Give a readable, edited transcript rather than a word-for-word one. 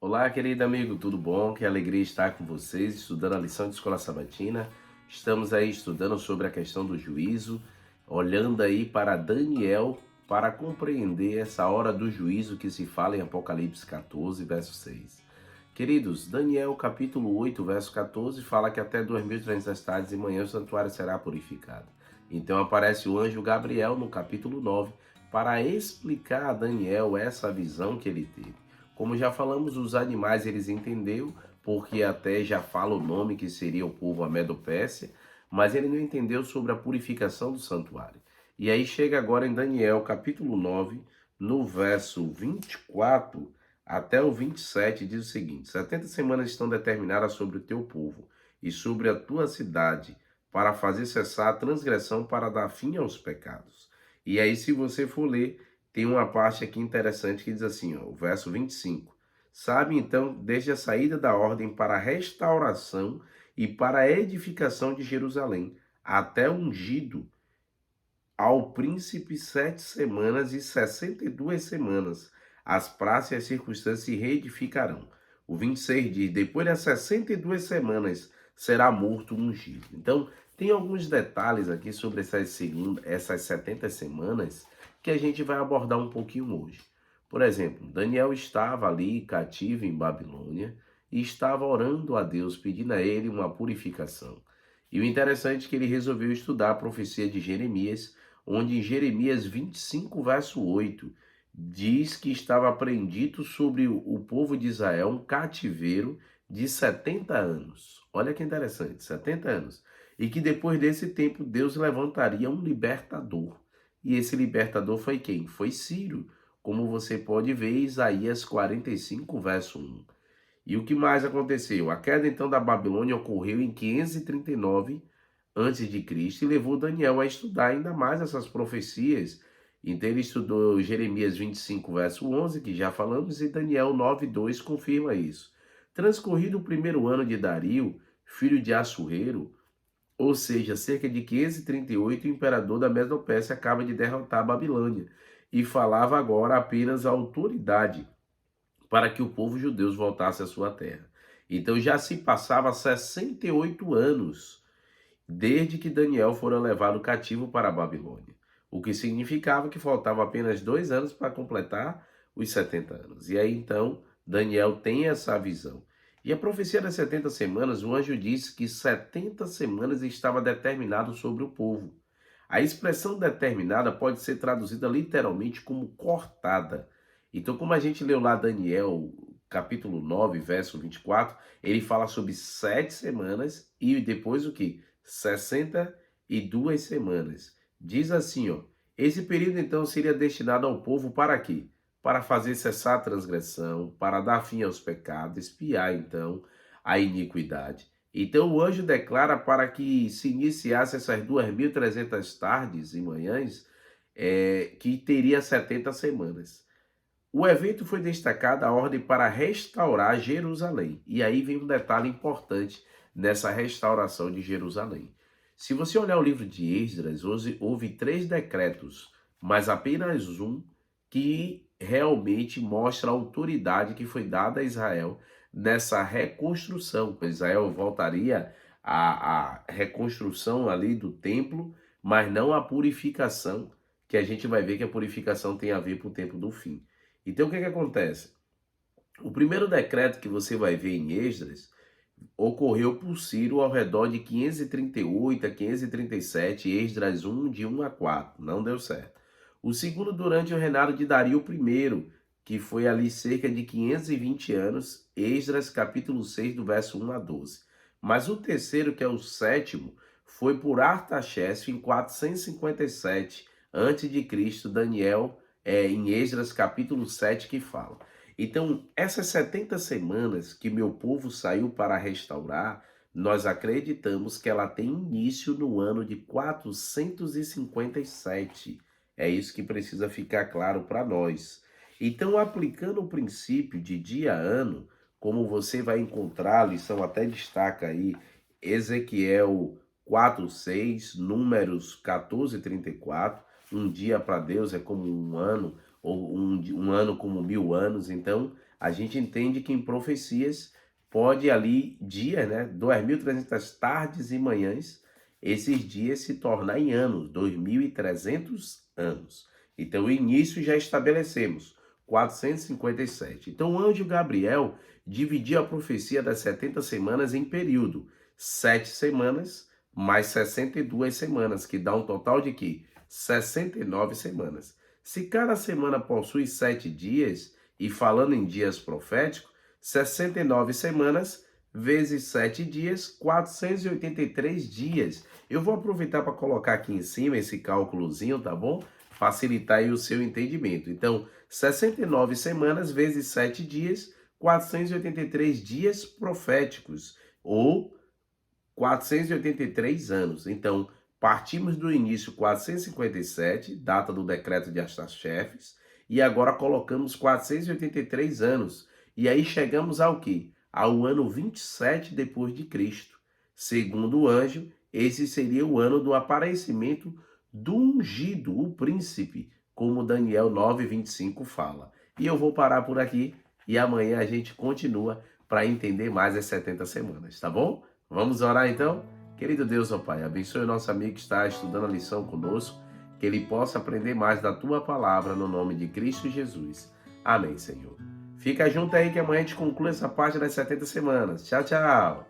Olá, querido amigo, tudo bom? Que alegria estar com vocês, estudando a lição de Escola Sabatina. Estamos aí estudando sobre a questão do juízo, olhando aí para Daniel para compreender essa hora do juízo que se fala em Apocalipse 14, verso 6. Queridos, Daniel capítulo 8, verso 14 fala que até 2300 tardes e manhã o santuário será purificado. Então aparece o anjo Gabriel no capítulo 9 para explicar a Daniel essa visão que ele teve. Como já falamos, os animais eles entenderam, porque até já fala o nome que seria o povo Medo-Pérsia, mas ele não entendeu sobre a purificação do santuário. E aí chega agora em Daniel capítulo 9, no verso 24 até o 27, diz o seguinte: 70 semanas estão determinadas sobre o teu povo e sobre a tua cidade, para fazer cessar a transgressão, para dar fim aos pecados. E aí, se você for ler, tem uma parte aqui interessante que diz assim, ó, o verso 25. Sabe então, desde a saída da ordem para a restauração e para a edificação de Jerusalém, até o ungido, ao príncipe 7 semanas e 62 semanas, as praças e as circunstâncias se reedificarão. O 26 diz, depois das 62 semanas será morto o ungido. Então, tem alguns detalhes aqui sobre essas 70 semanas que a gente vai abordar um pouquinho hoje. Por exemplo, Daniel estava ali cativo em Babilônia e estava orando a Deus, pedindo a ele uma purificação. E o interessante é que ele resolveu estudar a profecia de Jeremias, onde em Jeremias 25, verso 8, diz que estava prendido sobre o povo de Israel um cativeiro de 70 anos. Olha que interessante, 70 anos. E que depois desse tempo Deus levantaria um libertador. E esse libertador foi quem? Foi Ciro, como você pode ver em Isaías 45, verso 1. E o que mais aconteceu? A queda então da Babilônia ocorreu em 539 antes de Cristo e levou Daniel a estudar ainda mais essas profecias. Então ele estudou Jeremias 25, verso 11, que já falamos, e Daniel 9, 2 confirma isso. Transcorrido o primeiro ano de Dario, filho de Assuero, ou seja, cerca de 538, o imperador da Medo-Pérsia acaba de derrotar a Babilônia e falava agora apenas a autoridade para que o povo judeu voltasse à sua terra. Então já se passava 68 anos desde que Daniel fora levado cativo para a Babilônia, o que significava que faltava apenas 2 anos para completar os 70 anos. E aí então Daniel tem essa visão. E a profecia das 70 semanas, o anjo disse que 70 semanas estava determinado sobre o povo. A expressão determinada pode ser traduzida literalmente como cortada. Então, como a gente leu lá Daniel, capítulo 9, verso 24, ele fala sobre 7 semanas e depois o que? 62 semanas. Diz assim, ó, esse período então seria destinado ao povo para quê? Para fazer cessar a transgressão, para dar fim aos pecados, espiar então a iniquidade. Então o anjo declara para que se iniciasse essas 2.300 tardes e manhãs, que teria 70 semanas. O evento foi destacado a ordem para restaurar Jerusalém. E aí vem um detalhe importante nessa restauração de Jerusalém. Se você olhar o livro de Esdras, houve 3 decretos, mas apenas um que realmente mostra a autoridade que foi dada a Israel nessa reconstrução. Pois Israel voltaria à reconstrução ali do templo, mas não à purificação, que a gente vai ver que a purificação tem a ver com o tempo do fim. Então, o que acontece? O primeiro decreto que você vai ver em Esdras ocorreu por Ciro ao redor de 538 a 537, Esdras 1, de 1 a 4. Não deu certo. O segundo durante o reinado de Dario I, que foi ali cerca de 520 anos, Esdras capítulo 6, do verso 1 a 12. Mas o terceiro, que é o sétimo, foi por Artaxerxes em 457 antes de Cristo, Daniel, em Esdras capítulo 7, que fala. Então, essas 70 semanas que meu povo saiu para restaurar, nós acreditamos que ela tem início no ano de 457. É isso que precisa ficar claro para nós. Então, aplicando o princípio de dia a ano, como você vai encontrar, a lição até destaca aí, Ezequiel 4:6, Números 14:34, um dia para Deus é como um ano, ou um ano como 1000 anos. Então, a gente entende que em profecias pode ali dias, né, 2.300 tardes e manhãs, esses dias se tornar em anos, 2.300 anos. Então o início já estabelecemos, 457. Então o anjo Gabriel dividiu a profecia das 70 semanas em período, 7 semanas mais 62 semanas, que dá um total de que 69 semanas. Se cada semana possui 7 dias, e falando em dias proféticos, 69 semanas vezes 7 dias, 483 dias. Eu vou aproveitar para colocar aqui em cima esse cálculozinho, tá bom? Facilitar aí o seu entendimento. Então, 69 semanas vezes 7 dias, 483 dias proféticos, ou 483 anos. Então, partimos do início 457, data do decreto de Artaxerxes, e agora colocamos 483 anos. E aí chegamos ao quê? Ao ano 27 depois de Cristo. Segundo o anjo, esse seria o ano do aparecimento do ungido, o príncipe, como Daniel 9:25 fala. E eu vou parar por aqui e amanhã a gente continua para entender mais as 70 semanas, tá bom? Vamos orar então? Querido Deus, ó Pai, abençoe o nosso amigo que está estudando a lição conosco, que ele possa aprender mais da Tua palavra no nome de Cristo Jesus. Amém, Senhor. Fica junto aí que amanhã a gente conclui essa parte das 70 semanas. Tchau, tchau.